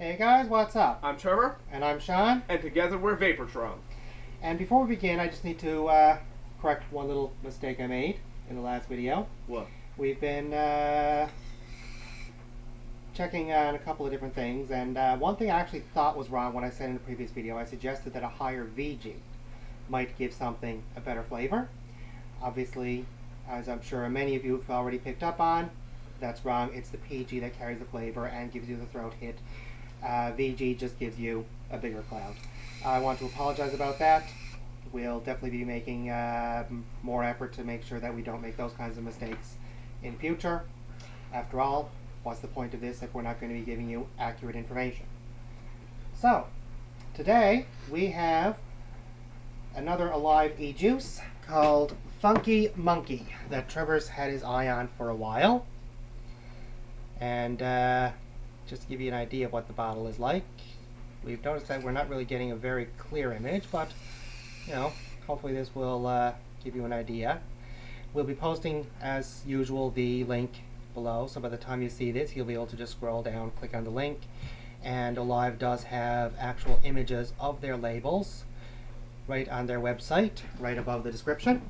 Hey guys, what's up? I'm Trevor, And I'm Sean. and together we're Vaportron. And before we begin, I just need to correct one little mistake I made in the last video. What? We've been checking on a couple of different things, and one thing I actually thought was wrong when I said in the previous video, I suggested that a higher VG might give something a better flavor. Obviously, as I'm sure many of you have already picked up on, that's wrong. It's the PG that carries the flavor and gives you the throat hit. VG just gives you a bigger cloud. I want to apologize about that. We'll definitely be making more effort to make sure that we don't make those kinds of mistakes in future. After all, what's the point of this if we're not going to be giving you accurate information? So, today we have another alive ejuice called Funky Monkey that Trevor's had his eye on for a while. And just to give you an idea of what the bottle is like, we've noticed that we're not really getting a very clear image, but you know, hopefully this will give you an idea. We'll be posting, as usual, the link below, so by the time you see this, you'll be able to just scroll down, click on the link, and Alive does have actual images of their labels right on their website, right above the description.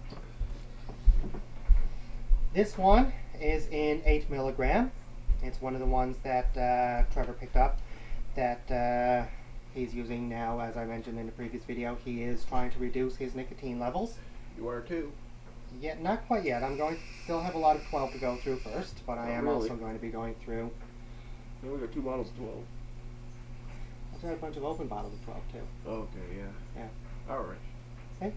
This one is in 8 milligram. It's one of the ones that Trevor picked up that he's using now. As I mentioned in the previous video, he is trying to reduce his nicotine levels. You are too. Yet not quite yet. I'm going to still have a lot of 12 to go through first, but I am really? also going to be going through. We only got 2 bottles of 12. I also have a bunch of open bottles of 12 too. Okay, yeah. Yeah. Alright. See?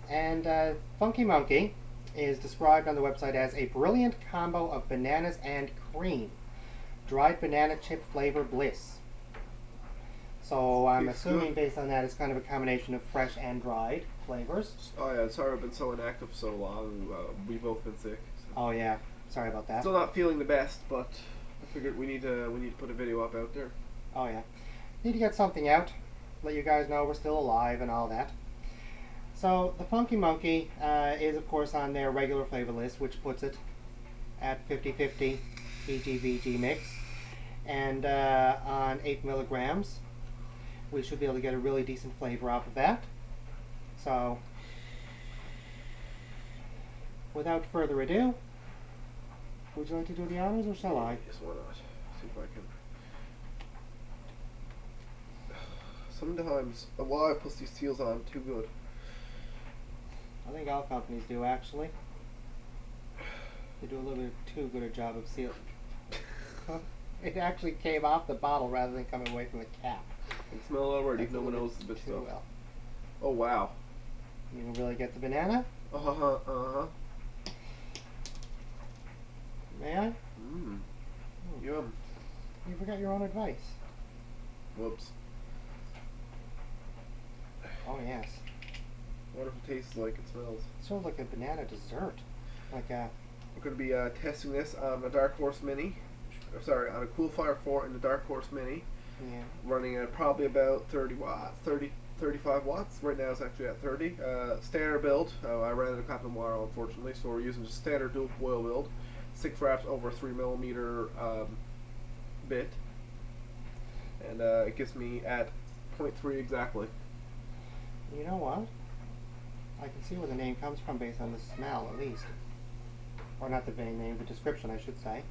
And Funky Monkey is described on the website as a brilliant combo of bananas and cream. Dried banana chip flavor bliss. So I'm assuming based on that it's kind of a combination of fresh and dried flavors. Oh yeah, sorry I've been so inactive so long. We've both been sick. So. Oh yeah, sorry about that. Still not feeling the best, but I figured we need to put a video up out there. Oh yeah. Need to get something out. Let you guys know we're still alive and all that. So the Funky Monkey is of course on their regular flavor list, which puts it at 50-50 PG-VG mix. And on 8 milligrams, we should be able to get a really decent flavor off of that. So, without further ado, would you like to do the honors or shall I? Yes, why not? See if I can. Sometimes Alive puts these seals on too good. I think all companies do actually. They do a little bit too good a job of sealing. It actually came off the bottle rather than coming away from the cap. I can smell it already. That's No one knows the bit too stuff. well. Oh wow. You can really get the banana? Uh-huh. May I? Mmm. Yum. You forgot your own advice. Whoops. Oh yes. What if it tastes like it smells? It's sort of like a banana dessert. Like a... We're going to be testing this on a Dark Horse Mini. Sorry, on a Cool Fire 4 in the Dark Horse Mini. Yeah. Running at probably about 30 watts, 35 watts. Right now it's actually at 30. Standard build. I ran out of cotton wire unfortunately, so we're using just standard dual coil build. 6 wraps over a 3mm bit. And it gets me at 0.3 exactly. You know what? I can see where the name comes from based on the smell, at least. Or not the name, the description, I should say.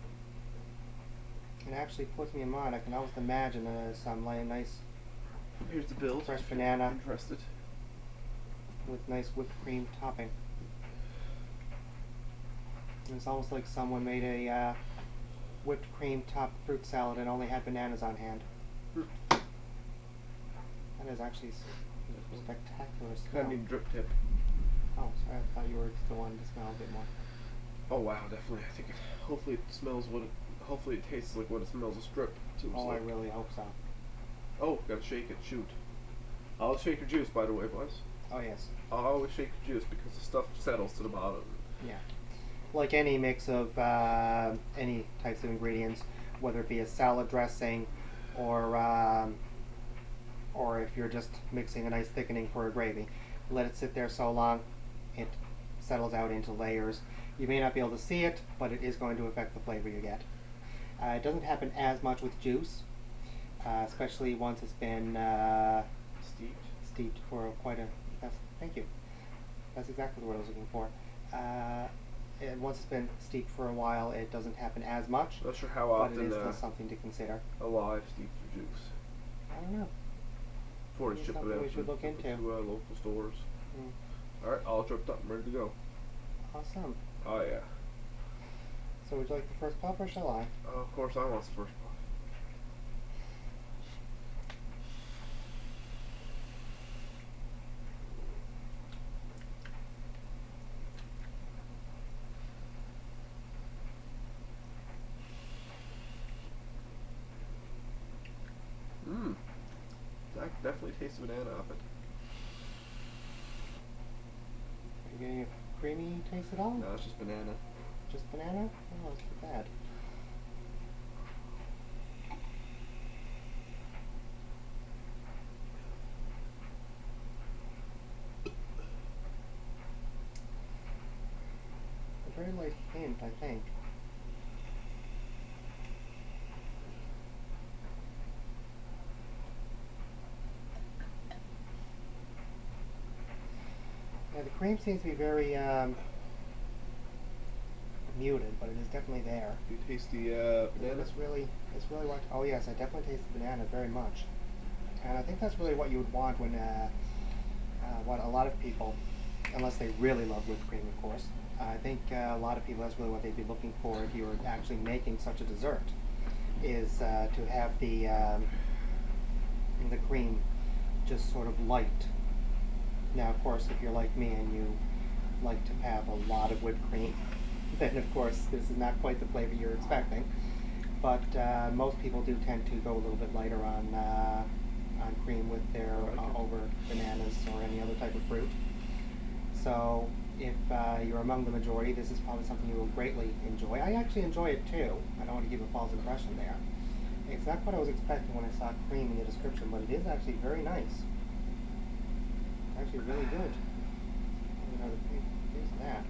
It actually puts me in mind. I can almost imagine some nice Here's the build. fresh banana Interested. with nice whipped cream topping. And it's almost like someone made a whipped cream topped fruit salad and only had bananas on hand. That is actually spectacular Kind smell. of need a drip tip. Oh, sorry, I thought you were still wanting to smell a bit more. Oh wow, definitely. I think hopefully it smells what it. Hopefully it tastes like what it smells a strip. Oh, I like. really hope so. Oh, gotta shake it. Shoot. I'll shake your juice, by the way, boys. Oh yes. I'll always shake your juice because the stuff settles to the bottom. Yeah. Like any mix of any types of ingredients, whether it be a salad dressing or if you're just mixing a nice thickening for a gravy, let it sit there so long it settles out into layers. You may not be able to see it, but it is going to affect the flavor you get. It doesn't happen as much with juice, especially once it's been Steeped. steeped for quite a. Thank you. That's exactly the word I was looking for. And once it's been steeped for a while, it doesn't happen as much, Not sure how but it often is still something to consider. alive steeped your juice. I don't know. Before Maybe it's shipped something out we should look into. to local stores. Mm. Alright, all dripped up and ready to go. Awesome. Oh yeah. So would you like the first puff or shall I? Of course I want the first puff. Mmm. That definitely tastes banana off it. Are you getting a creamy taste at all? No, it's just banana. Just banana? Oh, it's too bad. A very light hint, I think. Yeah, the cream seems to be very muted, but it is definitely there. Do you taste the banana? It's really what. Oh yes, I definitely taste the banana very much, and I think that's really what you would want when what a lot of people, unless they really love whipped cream, of course. I think a lot of people, that's really what they'd be looking for if you were actually making such a dessert, is to have the cream just sort of light. Now, of course, if you're like me and you like to have a lot of whipped cream, then of course this is not quite the flavor you're expecting. But most people do tend to go a little bit lighter on cream with their over bananas or any other type of fruit. So if you're among the majority, this is probably something you will greatly enjoy. I actually enjoy it too. I don't want to give a false impression there. It's not what I was expecting when I saw cream in the description, but it is actually very nice. Actually really good. Here's that.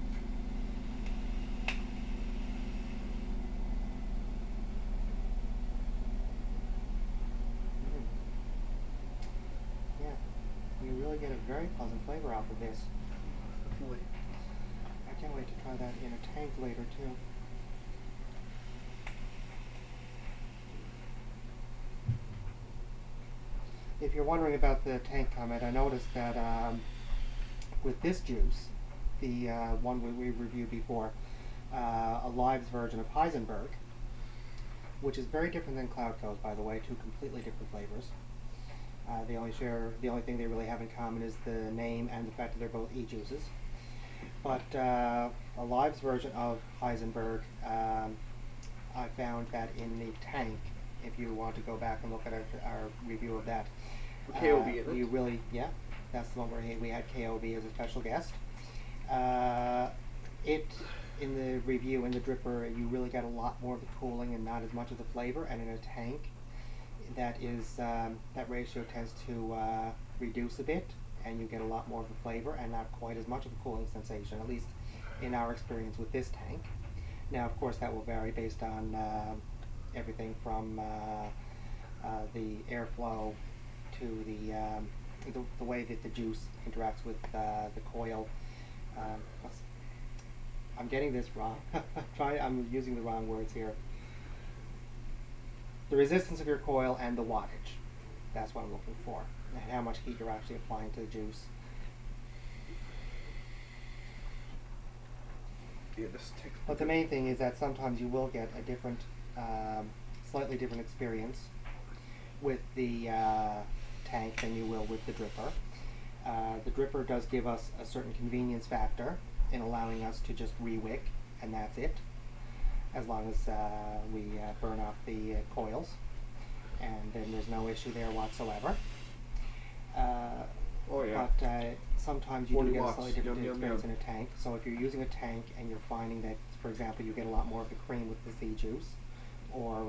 Yeah, you really get a very pleasant flavor off of this. Definitely. I can't wait to try that in a tank later too. If you're wondering about the tank comment, I noticed that with this juice, the one we reviewed before, a Live's version of Heisenberg, which is very different than Cloud Coast, by the way, two completely different flavors. The only thing they really have in common is the name and the fact that they're both e-juices. But a Live's version of Heisenberg, I found that in the tank, if you want to go back and look at our review of that, KOB in we it. really, yeah, that's the one where we had KOB as a special guest. In the review, in the dripper, you really get a lot more of the cooling and not as much of the flavor, and in a tank, that ratio tends to reduce a bit, and you get a lot more of the flavor and not quite as much of a cooling sensation, at least in our experience with this tank. Now, of course, that will vary based on everything from the airflow to the way that the juice interacts with the coil. I'm getting this wrong. I'm using the wrong words here. The resistance of your coil and the wattage. That's what I'm looking for. And how much heat you're actually applying to the juice. Yeah, this takes. But the main thing is that sometimes you will get a different, slightly different experience with the tank than you will with the dripper. The dripper does give us a certain convenience factor in allowing us to just re-wick, and that's it, as long as we burn off the coils, and then there's no issue there whatsoever. Oh yeah. But sometimes you 40 do get a watts. slightly different Yum, yum, experience yum. in a tank. So if you're using a tank and you're finding that, for example, you get a lot more of the cream with the C juice, or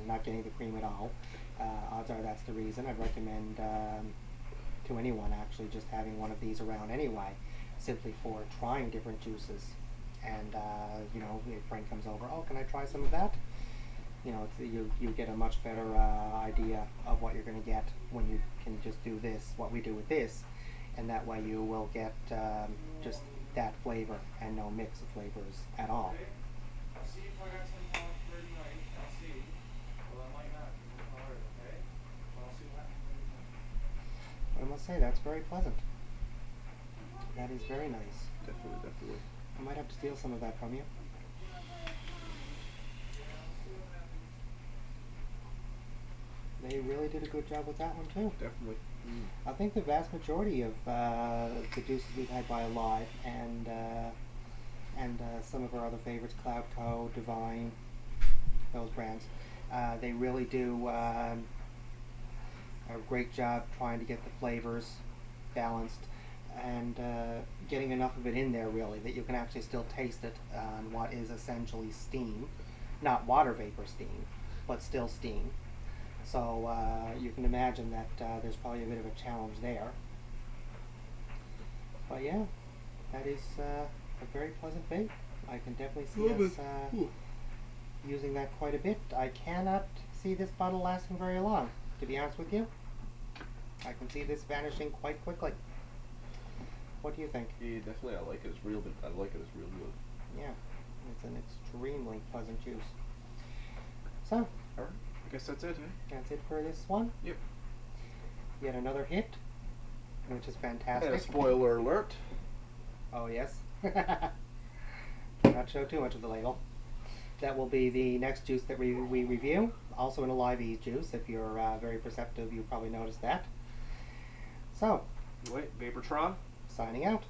not getting the cream at all, odds are that's the reason. I'd recommend to anyone actually just having one of these around anyway, simply for trying different juices. And you know, if a friend comes over, oh, can I try some of that? you know, you get a much better idea of what you're going to get when you can just do this, what we do with this, and that way you will get just that flavor and no mix of flavors at all. I'll see if I got some for tonight. I'll see. Well, I might not. All right, okay? But I'll see what happens. But I must say, that's very pleasant. That is very nice. Definitely, definitely. I might have to steal some of that from you. They really did a good job with that one too. Definitely. I think the vast majority of the juices we've had by Alive and some of our other favorites, Cloud Co, Divine, those brands, they really do a great job trying to get the flavors balanced and getting enough of it in there really that you can actually still taste it on what is essentially steam, not water vapor steam, but still steam. So you can imagine that there's probably a bit of a challenge there. But yeah, that is a very pleasant vape. I can definitely see us using that quite a bit. I cannot see this bottle lasting very long, to be honest with you. I can see this vanishing quite quickly. What do you think? Yeah, definitely. I like it. It's real. I like it. It's real good. Yeah, it's an extremely pleasant juice. So, All right. I guess that's it, eh? that's it for this one. Yep. Yet another hit, which is fantastic. And a spoiler alert. Oh yes. Not show too much of the label. That will be the next juice that we review. Also an Alive Ease juice. If you're very perceptive, you probably noticed that. So, Wait, Vaportron. signing out.